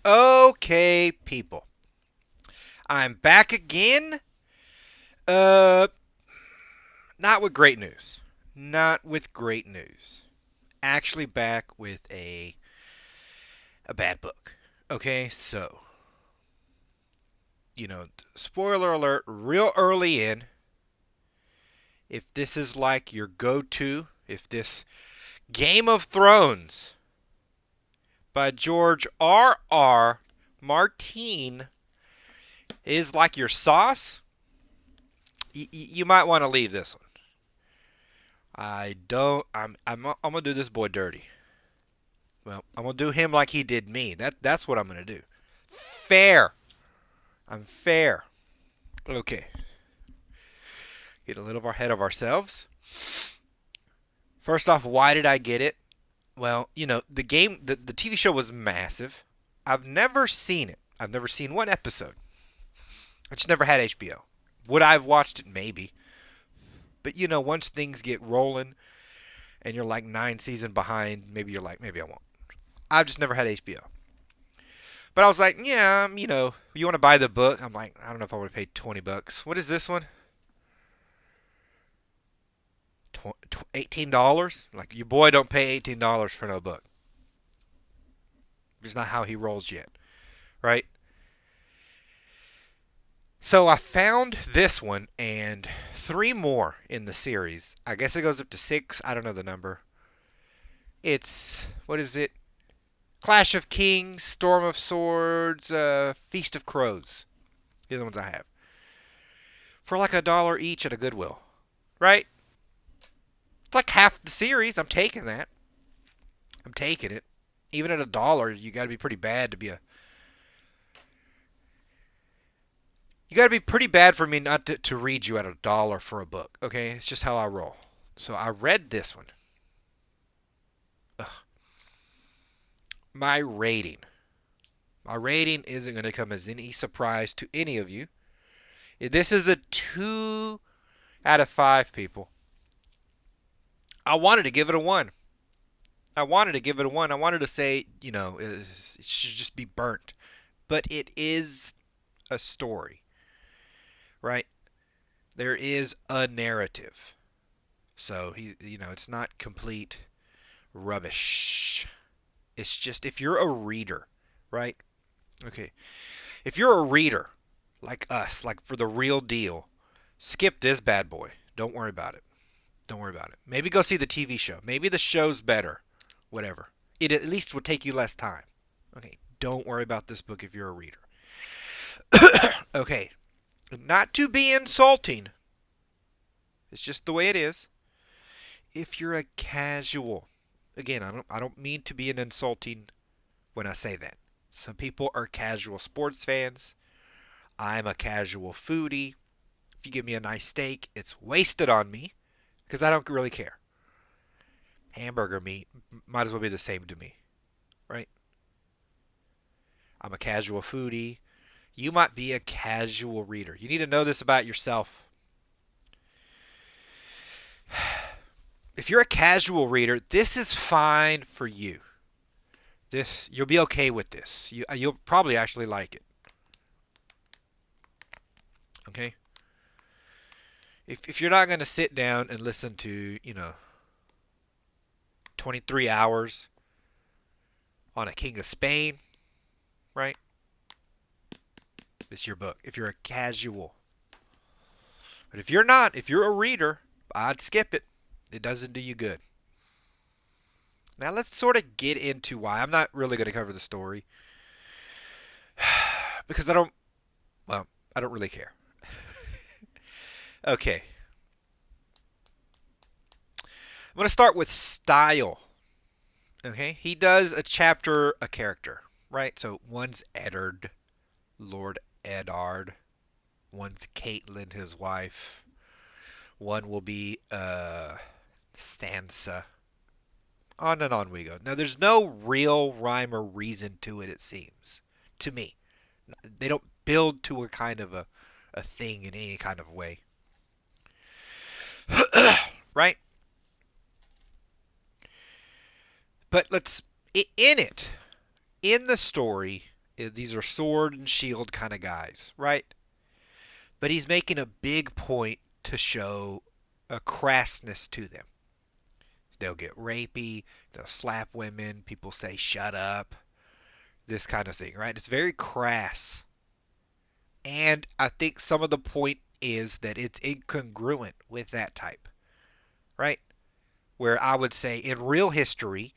Okay, people. I'm back again. Uh, not with great news. Not with great news. Actually, back with a bad book. Okay, so spoiler alert, real early in. If this is like your go-to, if this Game of Thrones by George R. Martin is like your sauce, you might want to leave this one. I don't. I'm gonna do this boy dirty. Well, I'm gonna do him like he did me. That's what I'm gonna do. Fair. I'm fair. Okay. Get a little ahead of ourselves. First off, why did I get it? Well, the TV show was massive. I've never seen it. I've never seen one episode. I just never had HBO. Would I have watched it? Maybe. But once things get rolling and you're like 9 seasons behind, maybe you're like, maybe I won't. I've just never had HBO. But I was like, yeah, you want to buy the book? I'm like, I don't know if I would pay $20. What is this one? $18? Like, your boy don't pay $18 for no book. It's not how he rolls yet, right? So I found this one and three more in the series. I guess it goes up to six. I don't know the number. It's, what is it? Clash of Kings, Storm of Swords, Feast of Crows. These are the ones I have. For like $1 each at a Goodwill. Right? It's like half the series. I'm taking that. I'm taking it. Even at $1, you got to be pretty bad to be a. You got to be pretty bad for me not to read you at $1 for a book. Okay, it's just how I roll. So I read this one. Ugh. My rating. My rating isn't going to come as any surprise to any of you. This is a 2 out of 5, people. I wanted to give it a 1. I wanted to give it a 1. I wanted to say, it should just be burnt. But it is a story, right? There is a narrative. So, it's not complete rubbish. It's just if you're a reader, right? Okay. If you're a reader like us, like for the real deal, skip this bad boy. Don't worry about it. Don't worry about it. Maybe go see the TV show. Maybe the show's better. Whatever. It at least would take you less time. Okay. Don't worry about this book if you're a reader. Okay. Not to be insulting. It's just the way it is. If you're a casual, again, I don't mean to be an insulting when I say that. Some people are casual sports fans. I'm a casual foodie. If you give me a nice steak, it's wasted on me because I don't really care. Hamburger meat might as well be the same to me, right? I'm a casual foodie. You might be a casual reader. You need to know this about yourself. If you're a casual reader, this is fine for you. This you'll be okay with this. You'll probably actually like it. Okay? If you're not going to sit down and listen to, 23 hours on a King of Spain, right? It's your book. If you're a casual. But if you're not, if you're a reader, I'd skip it. It doesn't do you good. Now let's sort of get into why. I'm not really going to cover the story because I don't really care. Okay. I'm going to start with style. Okay? He does a chapter a character, right? So one's Eddard, Lord Eddard. One's Caitlin, his wife. One will be Sansa. On and on we go. Now, there's no real rhyme or reason to it, it seems. To me. They don't build to a kind of a thing in any kind of way. Right? But in the story, These are sword and shield kind of guys, right? But he's making a big point to show a crassness to them. They'll get rapey, they'll slap women, people say shut up, this kind of thing, right? It's very crass. And I think some of the point is that it's incongruent with that type, right? Where I would say in real history,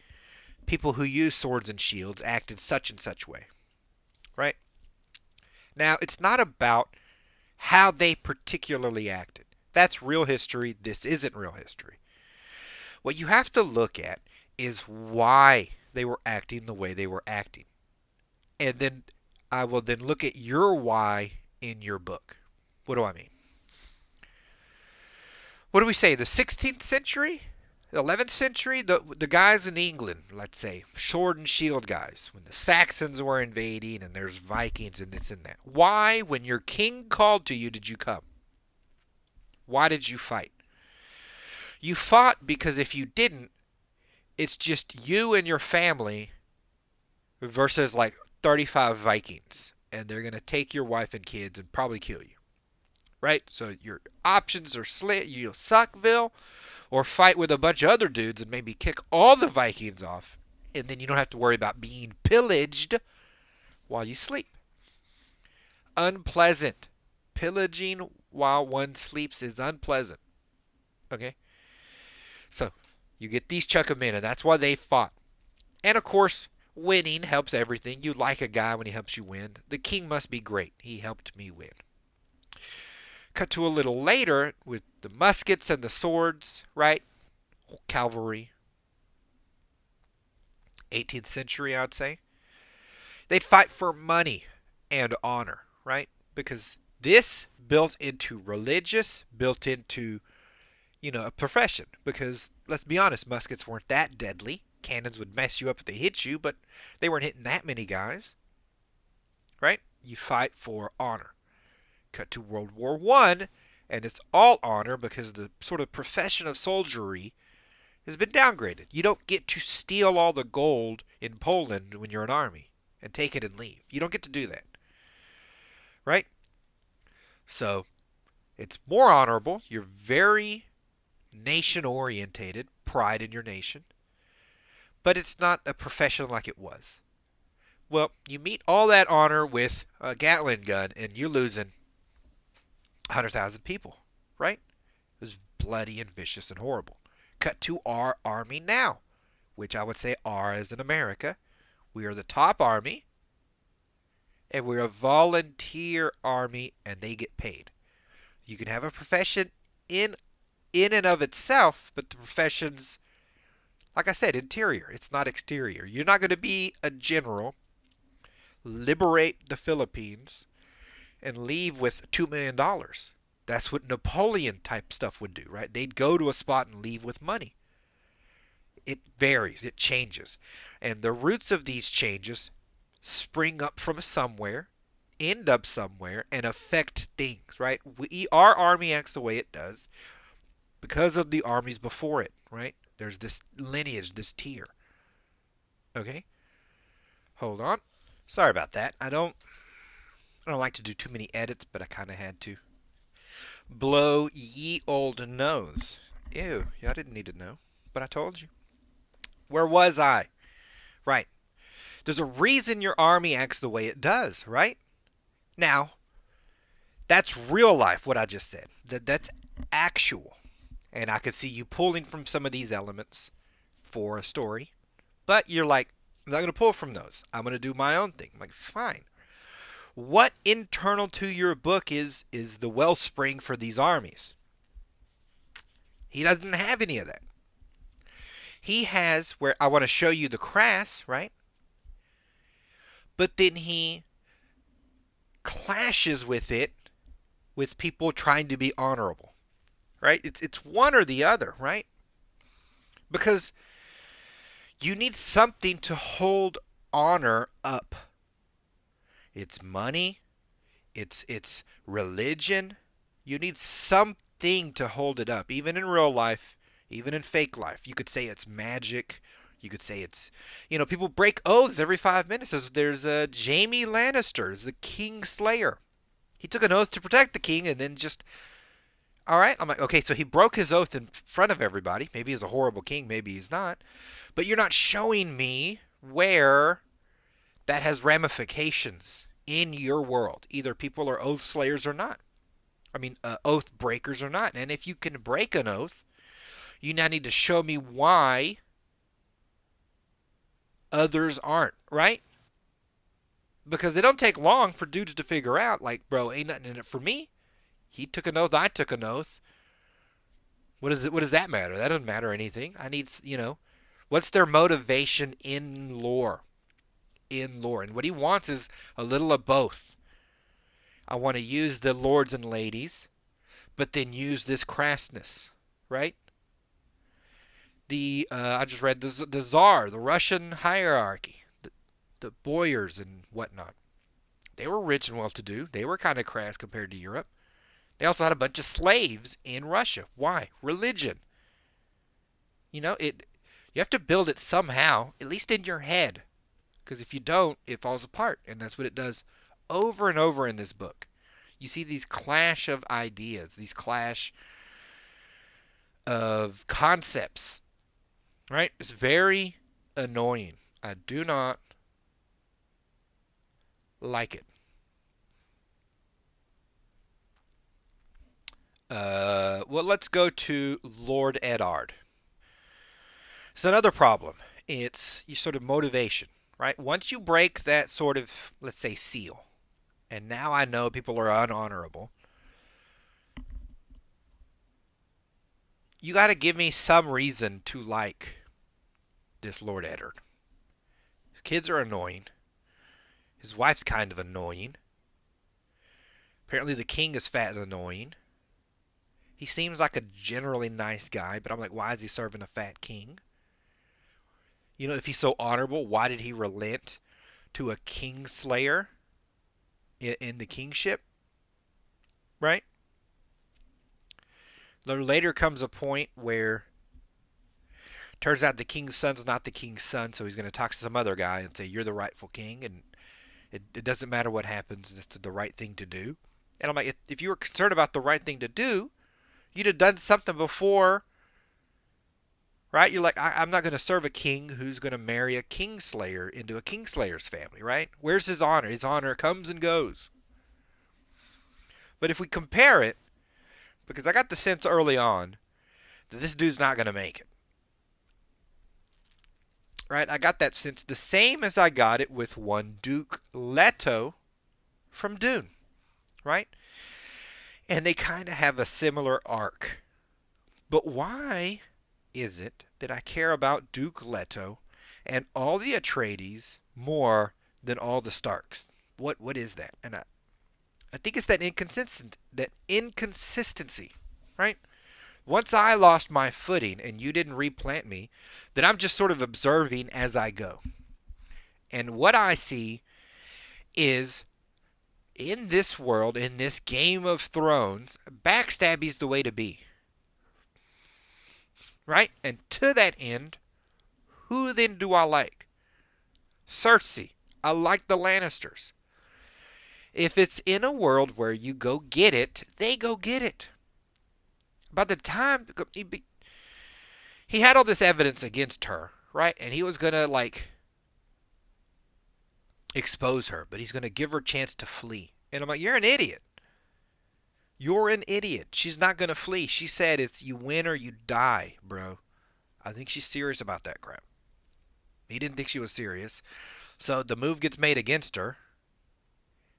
people who use swords and shields act in such and such way, right? Now, it's not about how they particularly acted. That's real history. This isn't real history. What you have to look at is why they were acting the way they were acting. And then I will then look at your why in your book. What do I mean? What do we say? The 16th century? The 11th century? The guys in England, let's say, sword and shield guys, when the Saxons were invading and there's Vikings and this and that. Why, when your king called to you, did you come? Why did you fight? You fought because if you didn't, it's just you and your family versus like 35 Vikings. And they're going to take your wife and kids and probably kill you. Right? So your options are you Suckville or fight with a bunch of other dudes and maybe kick all the Vikings off. And then you don't have to worry about being pillaged while you sleep. Unpleasant. Pillaging while one sleeps is unpleasant. Okay? So, you get these chunk of men, and that's why they fought. And of course, winning helps everything. You like a guy when he helps you win. The king must be great. He helped me win. Cut to a little later with the muskets and the swords, right? Cavalry. 18th century, I would say. They'd fight for money and honor, right? Because this built into religious, built into, a profession. Because, let's be honest, muskets weren't that deadly. Cannons would mess you up if they hit you, but they weren't hitting that many guys. Right? You fight for honor. Cut to World War I, and it's all honor because the sort of profession of soldiery has been downgraded. You don't get to steal all the gold in Poland when you're an army and take it and leave. You don't get to do that. Right? So, it's more honorable. You're very nation-orientated, pride in your nation. But it's not a profession like it was. Well, you meet all that honor with a Gatling gun, and you're losing 100,000 people, right? It was bloody and vicious and horrible. Cut to our army now, which I would say are as in America. We are the top army, and we're a volunteer army, and they get paid. You can have a profession in and of itself, but the profession's, like I said, interior. It's not exterior. You're not going to be a general, liberate the Philippines, and leave with $2 million. That's what Napoleon type stuff would do, right? They'd go to a spot and leave with money. It varies. It changes. And the roots of these changes spring up from somewhere, end up somewhere, and affect things, right? Our army acts the way it does because of the armies before it, right? There's this lineage, this tier. Okay? Hold on. Sorry about that. I don't like to do too many edits, but I kind of had to. Blow ye old nose. Ew, y'all didn't need to know, but I told you. Where was I? Right. There's a reason your army acts the way it does, right? Now, that's real life, what I just said. That's actual. And I could see you pulling from some of these elements for a story. But you're like, I'm not going to pull from those. I'm going to do my own thing. I'm like, fine. What internal to your book is the wellspring for these armies? He doesn't have any of that. He has where I want to show you the crass, right? But then he clashes with it with people trying to be honorable. Right? It's one or the other, right? Because you need something to hold honor up. It's money. It's religion. You need something to hold it up. Even in real life, even in fake life. You could say it's magic. You could say it's, people break oaths every 5 minutes. There's Jaime Lannister, the King Slayer. He took an oath to protect the king and then just, all right. I'm like, okay, so he broke his oath in front of everybody. Maybe he's a horrible king, maybe he's not. But you're not showing me where that has ramifications in your world. Either people are oath slayers or not. Oath breakers or not. And if you can break an oath, you now need to show me why others aren't, right? Because it don't take long for dudes to figure out, like, bro, ain't nothing in it for me. He took an oath, I took an oath. What does that matter? That doesn't matter anything. I need, what's their motivation in lore? In lore. And what he wants is a little of both. I want to use the lords and ladies, but then use this crassness, right? I just read the Tsar, the Russian hierarchy, the boyars and whatnot. They were rich and well-to-do. They were kind of crass compared to Europe. They also had a bunch of slaves in Russia. Why? Religion. You have to build it somehow, at least in your head. Because if you don't, it falls apart. And that's what it does over and over in this book. You see these clash of ideas, these clash of concepts. Right? It's very annoying. I do not like it. Well, let's go to Lord Eddard. It's another problem. It's your sort of motivation, right? Once you break that sort of, let's say, seal, and now I know people are unhonorable, you got to give me some reason to like this Lord Eddard. His kids are annoying. His wife's kind of annoying. Apparently the king is fat and annoying. He seems like a generally nice guy, but I'm like, why is he serving a fat king? If he's so honorable, why did he relent to a king slayer in the kingship? Right? Later comes a point where turns out the king's son's not the king's son, so he's going to talk to some other guy and say, you're the rightful king, and it doesn't matter what happens, it's the right thing to do. And I'm like, if you were concerned about the right thing to do, you'd have done something before, right? You're like, I'm not going to serve a king who's going to marry a kingslayer into a kingslayer's family, right? Where's his honor? His honor comes and goes. But if we compare it, because I got the sense early on that this dude's not going to make it. Right? I got that sense the same as I got it with one Duke Leto from Dune. Right? And they kind of have a similar arc. But why is it that I care about Duke Leto and all the Atreides more than all the Starks? What is that? And I think it's that inconsistency, right? Once I lost my footing and you didn't replant me, then I'm just sort of observing as I go. And what I see is in this world, in this Game of Thrones, backstabbing's the way to be. Right? And to that end, who then do I like? Cersei. I like the Lannisters. If it's in a world where you go get it, they go get it. By the time he had all this evidence against her, right? And he was going to expose her, but he's going to give her a chance to flee. And I'm like, you're an idiot. You're an idiot. She's not going to flee. She said it's you win or you die, bro. I think she's serious about that crap. He didn't think she was serious. So the move gets made against her.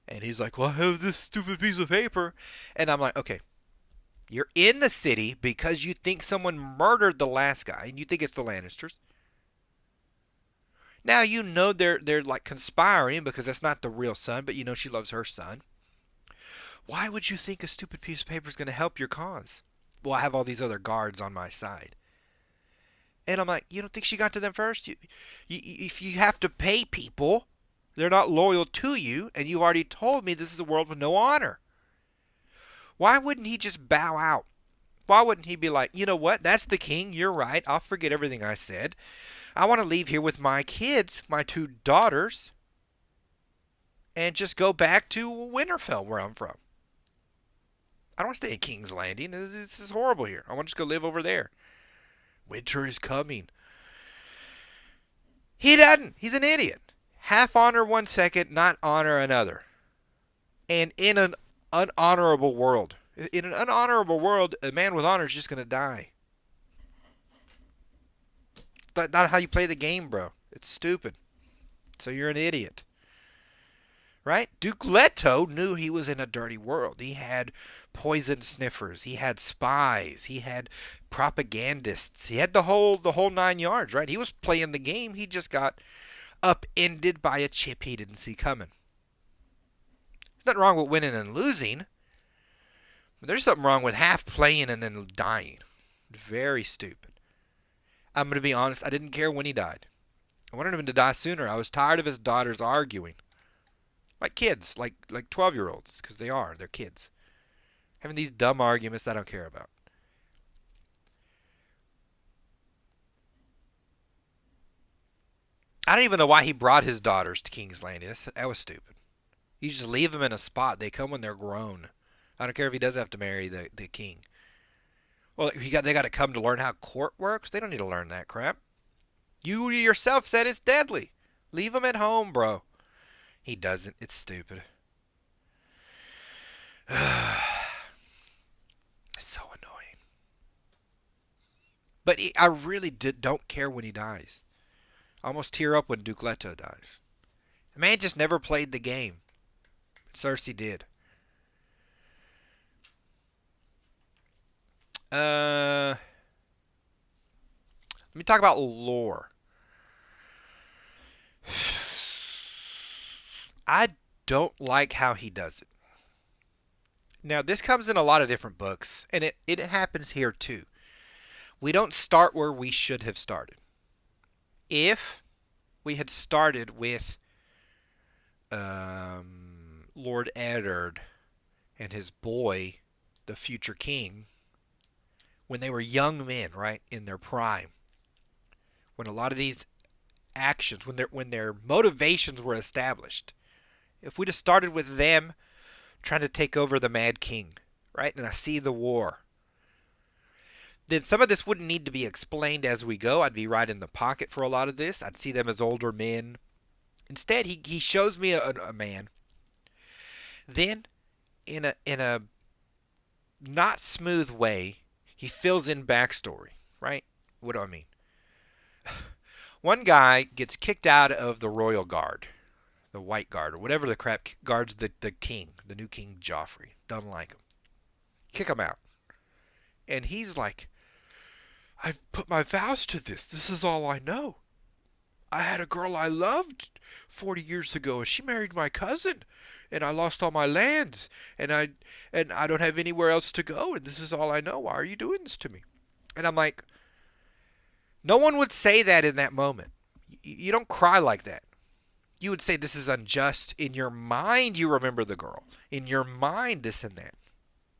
And he's like, well, I have this stupid piece of paper. And I'm like, okay. You're in the city because you think someone murdered the last guy. And you think it's the Lannisters. Now you know they're conspiring because that's not the real son. But you know she loves her son. Why would you think a stupid piece of paper is going to help your cause? Well, I have all these other guards on my side. And I'm like, you don't think she got to them first? If you have to pay people, they're not loyal to you, and you already told me this is a world with no honor. Why wouldn't he just bow out? Why wouldn't he be like, you know what? That's the king. You're right. I'll forget everything I said. I want to leave here with my kids, my two daughters, and just go back to Winterfell, where I'm from. I don't want to stay at King's Landing. This is horrible here. I want to just go live over there. Winter is coming. He doesn't. He's an idiot. Half honor 1 second, not honor another. And in an unhonorable world, a man with honor is just going to die. That's not how you play the game, bro. It's stupid. So you're an idiot. Right? Duke Leto knew he was in a dirty world. He had poison sniffers. He had spies. He had propagandists. He had the whole 9 yards, right? He was playing the game. He just got upended by a chip he didn't see coming. There's nothing wrong with winning and losing. But there's something wrong with half playing and then dying. Very stupid. I'm going to be honest. I didn't care when he died. I wanted him to die sooner. I was tired of his daughters arguing. Like kids, like 12-year-olds, because they're kids. Having these dumb arguments that I don't care about. I don't even know why he brought his daughters to King's Landing. That was stupid. You just leave them in a spot. They come when they're grown. I don't care if he does have to marry the king. Well, they got to come to learn how court works. They don't need to learn that crap. You yourself said it's deadly. Leave them at home, bro. He doesn't. It's stupid. It's so annoying. But I really don't care when he dies. I almost tear up when Duke Leto dies. The man just never played the game. But Cersei did. Let me talk about lore. I don't like how he does it. Now, this comes in a lot of different books, and it happens here too. We don't start where we should have started. If we had started with Lord Eddard and his boy, the future king, when they were young men, right, in their prime, when a lot of these actions, when their motivations were established, if we'd have started with them trying to take over the Mad King, right, and I see the war, then some of this wouldn't need to be explained as we go. I'd be right in the pocket for a lot of this. I'd see them as older men. Instead, he shows me a man. Then, in a not smooth way, he fills in backstory, right? What do I mean? One guy gets kicked out of the Royal Guard, the White Guard, or whatever the crap guards the king, the new King Joffrey. Doesn't like him. Kick him out. And he's like, I've put my vows to this. This is all I know. I had a girl I loved 40 years ago, and she married my cousin, and I lost all my lands, and I don't have anywhere else to go, and this is all I know. Why are you doing this to me? And I'm like, no one would say that in that moment. You don't cry like that. You would say this is unjust. In your mind, you remember the girl. In your mind, this and that.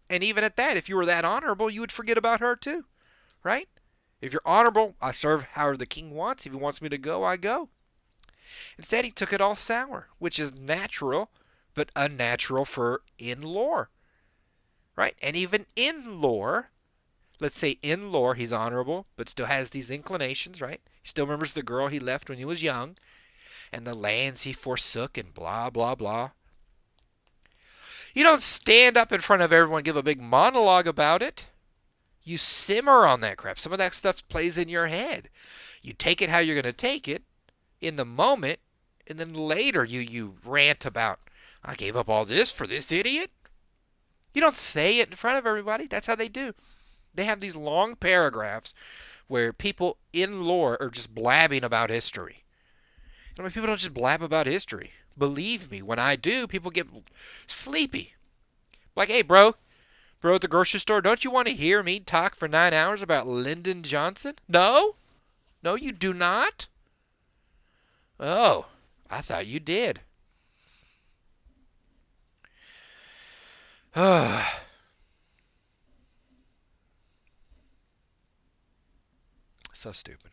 And even at that, if you were that honorable, you would forget about her too, right? If you're honorable, I serve however the king wants. If he wants me to go, I go. Instead, he took it all sour, which is natural, but unnatural for in lore, right? And even in lore, let's say in lore, he's honorable, but still has these inclinations, right? He still remembers the girl he left when he was young, and the lands he forsook, and blah, blah, blah. You don't stand up in front of everyone and give a big monologue about it. You simmer on that crap. Some of that stuff plays in your head. You take it how you're going to take it in the moment, and then later you rant about, I gave up all this for this idiot. You don't say it in front of everybody. That's how they do. They have these long paragraphs where people in lore are just blabbing about history. I mean, people don't just blab about history. Believe me, when I do, people get sleepy. Like, hey, bro at the grocery store, don't you want to hear me talk for 9 hours about Lyndon Johnson? No? No, you do not? Oh, I thought you did. So stupid.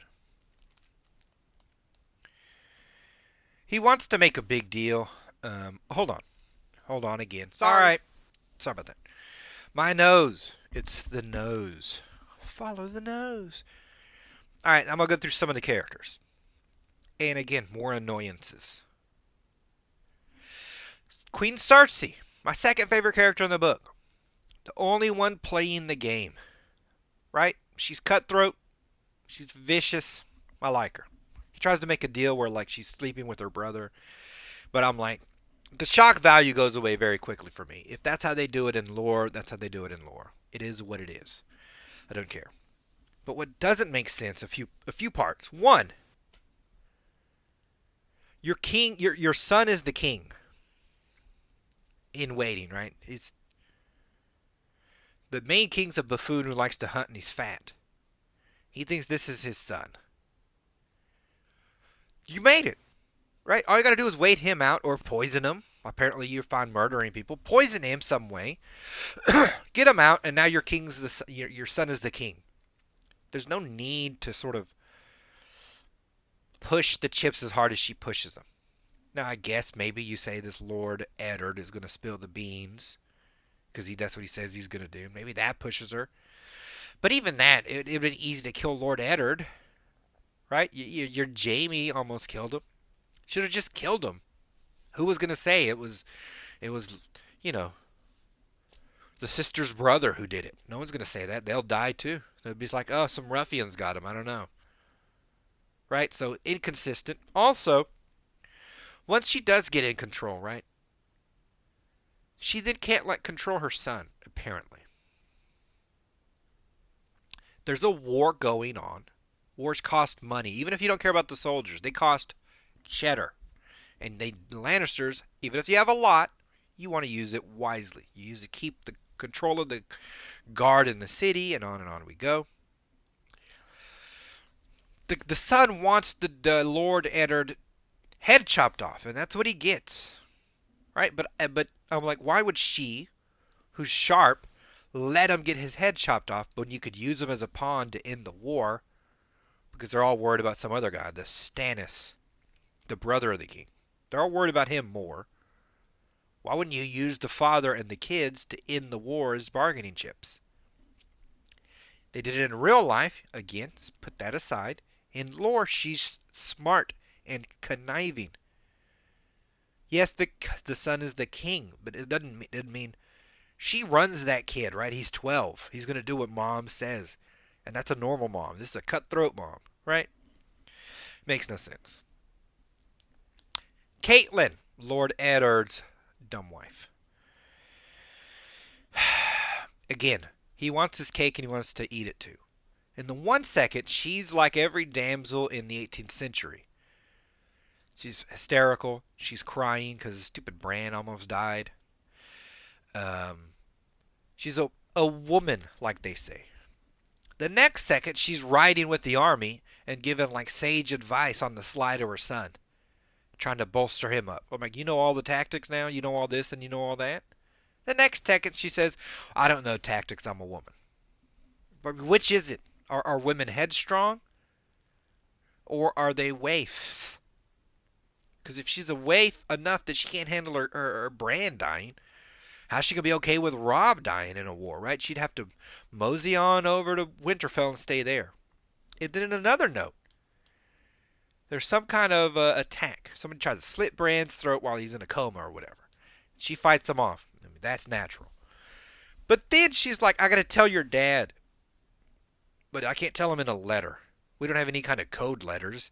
He wants to make a big deal. Hold on. Hold on again. Sorry. All right. Sorry about that. My nose. It's the nose. Follow the nose. All right, I'm going to go through some of the characters. And again, more annoyances. Queen Cersei, my second favorite character in the book. The only one playing the game. Right? She's cutthroat. She's vicious. I like her. He tries to make a deal where like she's sleeping with her brother. But I'm like, the shock value goes away very quickly for me. If that's how they do it in lore, that's how they do it in lore. It is what it is. I don't care. But what doesn't make sense, a few parts. One, your king, your son is the king in waiting, right? It's the main king's a buffoon who likes to hunt and he's fat. He thinks this is his son. You made it, right? All you got to do is wait him out or poison him. Apparently, you're fine murdering people. Poison him some way. Get him out, and now your son is the king. There's no need to sort of push the chips as hard as she pushes them. Now, I guess maybe you say this Lord Eddard is going to spill the beans because that's what he says he's going to do. Maybe that pushes her. But even that, it would have been easy to kill Lord Eddard, right? Your Jaime almost killed him. Should have just killed him. Who was going to say it was, you know, the sister's brother who did it? No one's going to say that. They'll die too. They'll be like, oh, some ruffians got him. I don't know. Right? So inconsistent. Also, once she does get in control, right? She then can't control her son, apparently. There's a war going on. Wars cost money. Even if you don't care about the soldiers, they cost cheddar. And the Lannisters, even if you have a lot, you want to use it wisely. You use it to keep the control of the guard in the city, and on we go. The son wants the Lord Eddard head chopped off, and that's what he gets. Right? But I'm like, why would she, who's sharp, let him get his head chopped off when you could use him as a pawn to end the war? Because they're all worried about some other guy, the Stannis, the brother of the king. They're all worried about him more. Why wouldn't you use the father and the kids to end the war as bargaining chips? They did it in real life. Again, just put that aside. In lore, she's smart and conniving. Yes, the son is the king, but it doesn't mean she runs that kid, right? He's 12. He's going to do what mom says. And that's a normal mom. This is a cutthroat mom, right? Makes no sense. Caitlyn, Lord Eddard's dumb wife. Again, he wants his cake and he wants to eat it too. In the 1 second, she's like every damsel in the 18th century. She's hysterical. She's crying because stupid Bran almost died. She's a woman, like they say. The next second, she's riding with the army and giving like sage advice on the sly to her son, trying to bolster him up. I'm like, you know all the tactics now? You know all this and you know all that? The next second, she says, I don't know tactics, I'm a woman. But which is it? Are women headstrong? Or are they waifs? Because if she's a waif enough that she can't handle her Bran dying, how's she going to be okay with Robb dying in a war, right? She'd have to mosey on over to Winterfell and stay there. And then in another note, there's some kind of attack. Somebody tries to slit Bran's throat while he's in a coma or whatever. She fights him off. I mean, that's natural. But then she's like, I got to tell your dad. But I can't tell him in a letter. We don't have any kind of code letters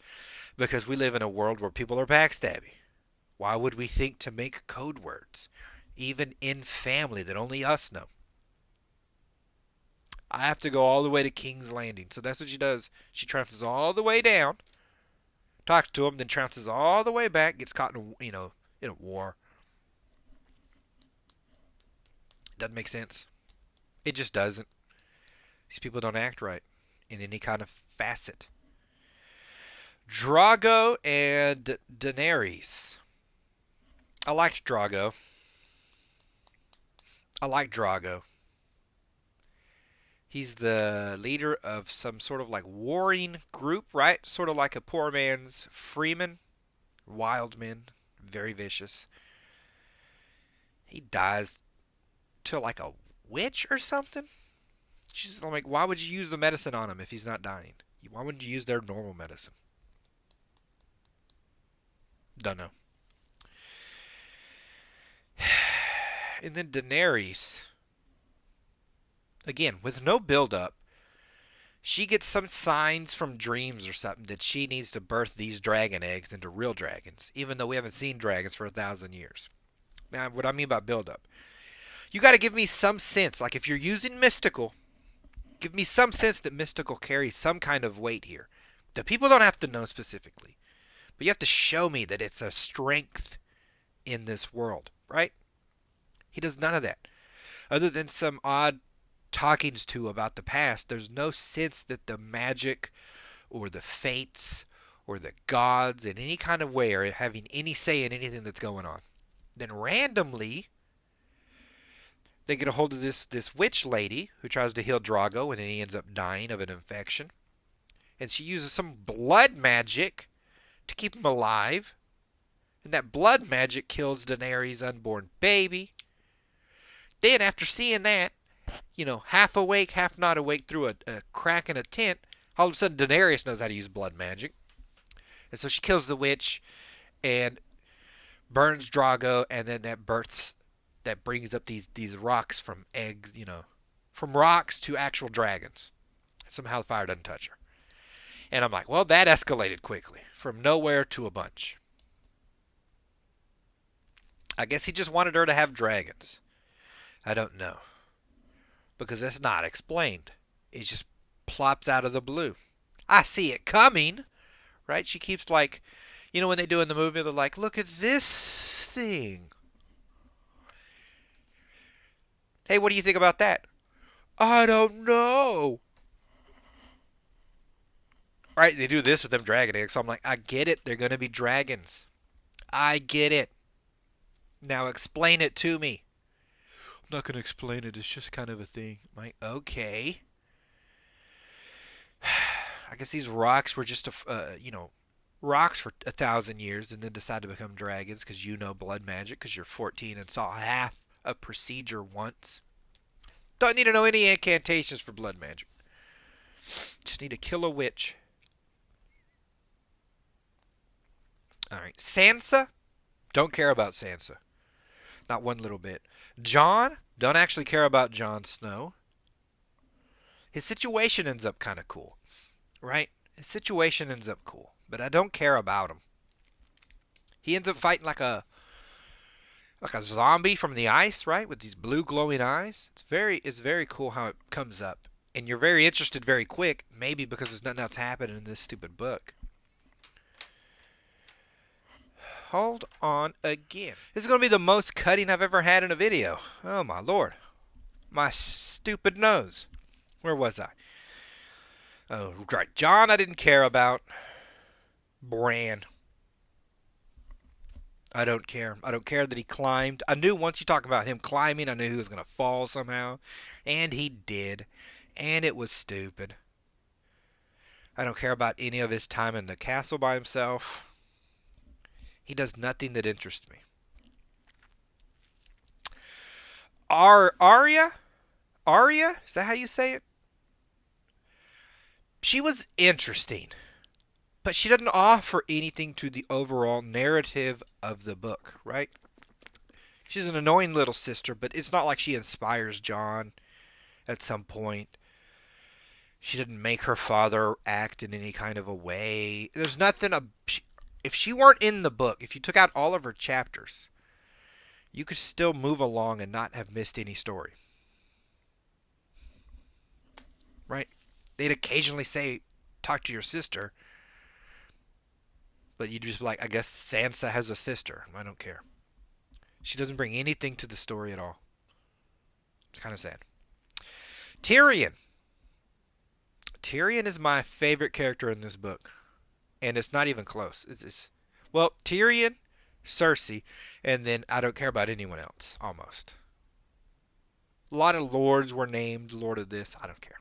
because we live in a world where people are backstabbing. Why would we think to make code words? Even in family that only us know. I have to go all the way to King's Landing. So that's what she does. She trounces all the way down, talks to him, then trounces all the way back, gets caught in a war. Doesn't make sense. It just doesn't. These people don't act right in any kind of facet. Drago and Daenerys. I liked Drago. He's the leader of some sort of like warring group, right? Sort of like a poor man's Freeman. wild men, very vicious. He dies to like a witch or something. I'm like, why would you use the medicine on him if he's not dying? Why wouldn't you use their normal medicine? Don't know. And then Daenerys, again, with no build-up, she gets some signs from dreams or something that she needs to birth these dragon eggs into real dragons, even though we haven't seen dragons for 1,000 years. Now, what I mean by build-up, you got to give me some sense. Like if you're using mystical, give me some sense that mystical carries some kind of weight here. The people don't have to know specifically, but you have to show me that it's a strength in this world, right? He does none of that. Other than some odd talkings to about the past, there's no sense that the magic or the fates or the gods in any kind of way are having any say in anything that's going on. Then randomly, they get a hold of this witch lady who tries to heal Drago, and then he ends up dying of an infection. And she uses some blood magic to keep him alive. And that blood magic kills Daenerys' unborn baby. Then, after seeing that, half awake, half not awake through a crack in a tent, all of a sudden Daenerys knows how to use blood magic. And so she kills the witch and burns Drago, and then that brings up these rocks from eggs, from rocks to actual dragons. Somehow the fire doesn't touch her. And I'm like, well, that escalated quickly. From nowhere to a bunch. I guess he just wanted her to have dragons. I don't know. Because that's not explained. It just plops out of the blue. I see it coming. Right? She keeps like, when they do in the movie, they're like, look at this thing. Hey, what do you think about that? I don't know. Right? They do this with them dragon eggs. So I'm like, I get it. They're going to be dragons. I get it. Now explain it to me. I'm not going to explain it. It's just kind of a thing. I'm like, okay. I guess these rocks were just, rocks for 1,000 years and then decided to become dragons because blood magic because you're 14 and saw half a procedure once. Don't need to know any incantations for blood magic. Just need to kill a witch. Alright, Sansa. Don't care about Sansa. Not one little bit. Jon. Don't actually care about Jon Snow. His situation ends up kind of cool. Right? His situation ends up cool. But I don't care about him. He ends up fighting like a zombie from the ice, right? With these blue glowing eyes. It's very cool how it comes up. And you're very interested very quick. Maybe because there's nothing else happening in this stupid book. Hold on again. This is going to be the most cutting I've ever had in a video. Oh my lord. My stupid nose. Where was I? Oh, right. Jon I didn't care about. Bran. I don't care. I don't care that he climbed. I knew once you talk about him climbing, I knew he was going to fall somehow. And he did. And it was stupid. I don't care about any of his time in the castle by himself. He does nothing that interests me. Arya? Is that how you say it? She was interesting. But she doesn't offer anything to the overall narrative of the book, right? She's an annoying little sister, but it's not like she inspires Jon at some point. She didn't make her father act in any kind of a way. There's nothing... If she weren't in the book, if you took out all of her chapters, you could still move along and not have missed any story. Right? They'd occasionally say, talk to your sister. But you'd just be like, I guess Sansa has a sister. I don't care. She doesn't bring anything to the story at all. It's kind of sad. Tyrion. Tyrion is my favorite character in this book. And it's not even close. Well, Tyrion, Cersei, and then I don't care about anyone else, almost. A lot of lords were named Lord of this. I don't care.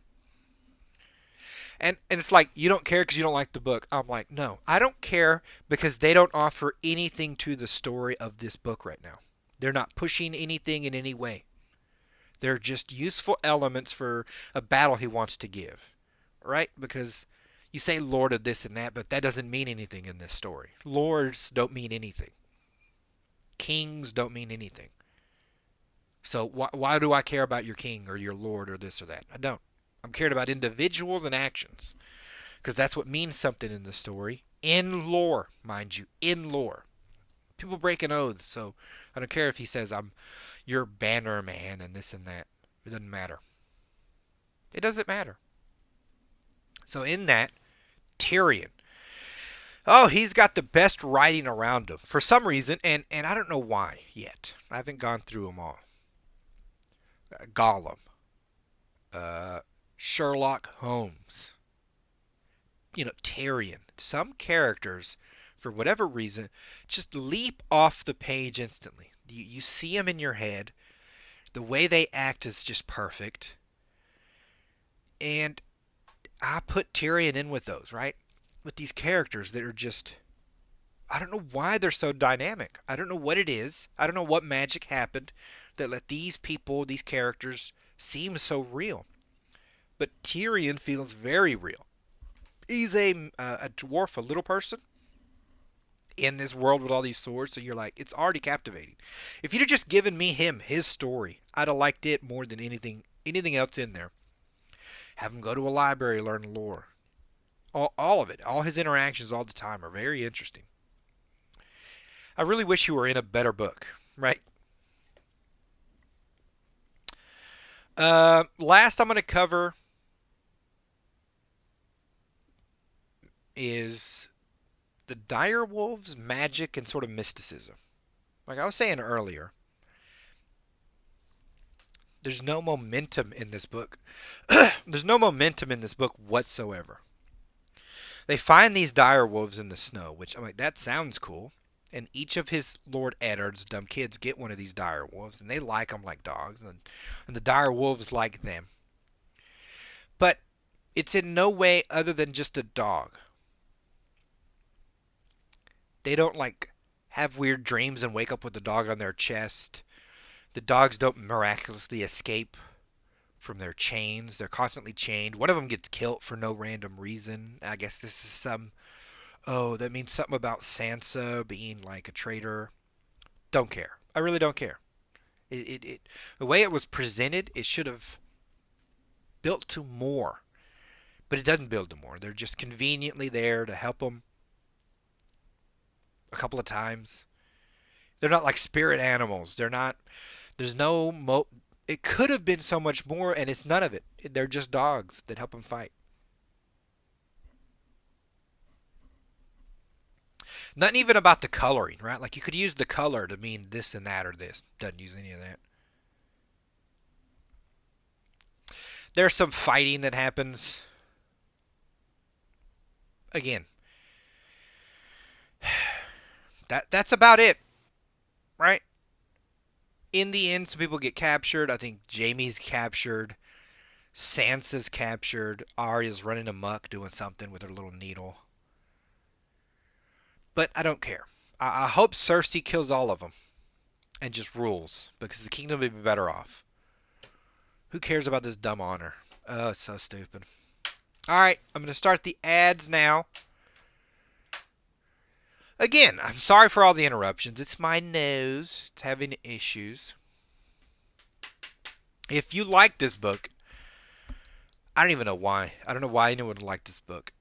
And it's like, you don't care because you don't like the book. I'm like, no, I don't care because they don't offer anything to the story of this book right now. They're not pushing anything in any way. They're just useful elements for a battle he wants to give, right? Because you say Lord of this and that, but that doesn't mean anything in this story. Lords don't mean anything. Kings don't mean anything. So why do I care about your king or your lord or this or that? I don't. I'm cared about individuals and actions because that's what means something in the story. In lore, mind you, in lore. People breaking oaths, so I don't care if he says I'm your banner man and this and that. It doesn't matter. It doesn't matter. So in that, Tyrion. Oh, he's got the best writing around him for some reason, and I don't know why yet. I haven't gone through them all. Gollum, uh, Sherlock Holmes, Tyrion. Some characters, for whatever reason, just leap off the page instantly. You see them in your head. The way they act is just perfect. And I put Tyrion in with those, right? With these characters that are just, I don't know why they're so dynamic. I don't know what it is. I don't know what magic happened that let these people, these characters, seem so real. But Tyrion feels very real. He's a dwarf, a little person in this world with all these swords, so you're like, it's already captivating. If you'd have just given me his story, I'd have liked it more than anything else in there. Have him go to a library, learn lore. All of it, all his interactions all the time are very interesting. I really wish he were in a better book, right? Last I'm going to cover is the direwolves' magic and sort of mysticism. Like I was saying earlier, there's no momentum in this book. There's no momentum in this book whatsoever. They find these direwolves in the snow, which I'm like, that sounds cool. And each of his Lord Eddard's dumb kids get one of these direwolves, and they like them like dogs, and the direwolves like them. But it's in no way other than just a dog. They don't like have weird dreams and wake up with the dog on their chest. The dogs don't miraculously escape from their chains. They're constantly chained. One of them gets killed for no random reason. I guess this is that means something about Sansa being like a traitor. Don't care. I really don't care. The way it was presented, it should have built to more. But it doesn't build to more. They're just conveniently there to help them a couple of times. They're not like spirit animals. They're not. There's no. It could have been so much more, and it's none of it. They're just dogs that help them fight. Nothing even about the coloring, right? Like you could use the color to mean this and that or this. Doesn't use any of that. There's some fighting that happens. Again, that's about it, right? In the end, some people get captured. I think Jaime's captured. Sansa's captured. Arya's running amok doing something with her little needle. But I don't care. I hope Cersei kills all of them and just rules because the kingdom would be better off. Who cares about this dumb honor? Oh, it's so stupid. Alright, I'm going to start the ads now. Again, I'm sorry for all the interruptions. It's my nose. It's having issues. If you like this book, I don't even know why. I don't know why anyone would like this book.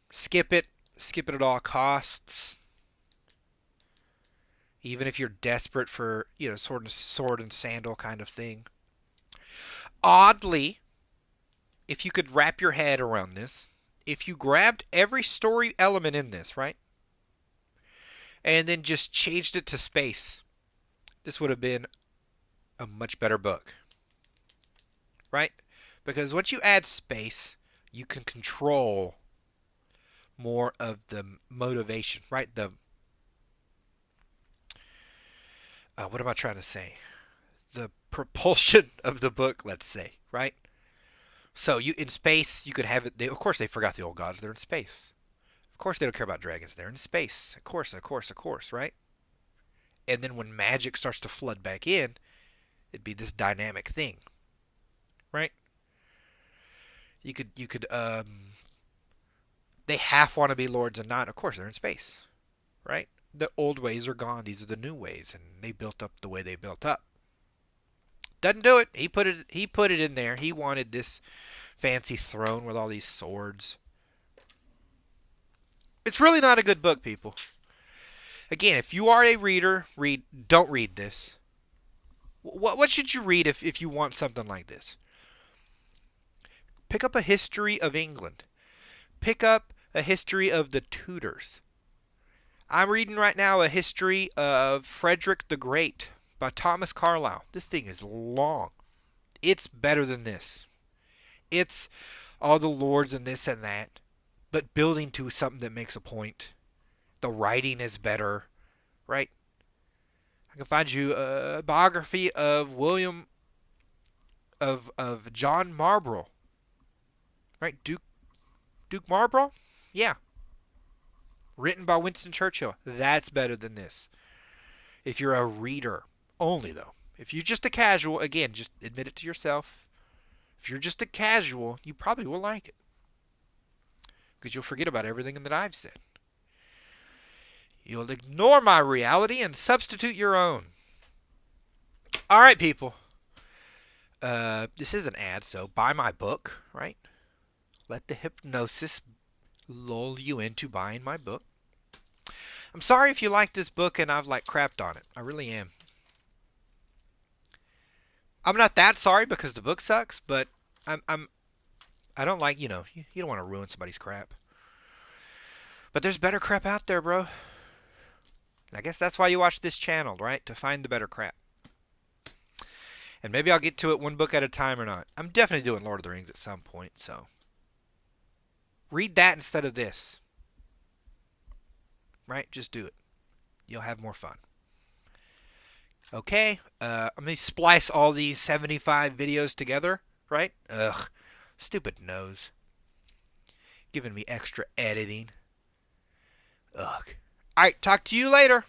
Skip it. Skip it at all costs. Even if you're desperate for, sword and sandal kind of thing. Oddly, if you could wrap your head around this, if you grabbed every story element in this, right? And then just changed it to space, this would have been a much better book. Right? Because once you add space, you can control more of the motivation, right? What am I trying to say? The propulsion of the book, let's say, right? So you in space, you could have it. Of course, they forgot the old gods. They're in space. Of course, they don't care about dragons. They're in space. Of course, right? And then when magic starts to flood back in, it'd be this dynamic thing, right? You could. They half want to be lords and not. Of course, they're in space, right? The old ways are gone. These are the new ways, and they built up the way they built up. Doesn't do it. He put it. He put it in there. He wanted this fancy throne with all these swords. It's really not a good book, people. Again, if you are a reader, don't read this. What should you read if you want something like this? Pick up a history of England. Pick up a history of the Tudors. I'm reading right now a history of Frederick the Great by Thomas Carlyle. This thing is long. It's better than this. It's all the lords and this and that, but building to something that makes a point. The writing is better, right? I can find you a biography of William of John Marlborough, right? Duke Marlborough, yeah, written by Winston Churchill. That's better than this. If you're a reader only, though, if you're just a casual, again, just admit it to yourself. If you're just a casual, you probably will like it because you'll forget about everything that I've said. You'll ignore my reality and substitute your own. All right, people. This is an ad, so buy my book, right? Let the hypnosis lull you into buying my book. I'm sorry if you like this book and I've crapped on it. I really am. I'm not that sorry because the book sucks, but I don't like, you don't want to ruin somebody's crap. But there's better crap out there, bro. I guess that's why you watch this channel, right? To find the better crap. And maybe I'll get to it one book at a time or not. I'm definitely doing Lord of the Rings at some point, so read that instead of this. Right? Just do it. You'll have more fun. Okay, I'm going to splice all these 75 videos together, right? Ugh, stupid nose. Giving me extra editing. Ugh. Alright, talk to you later.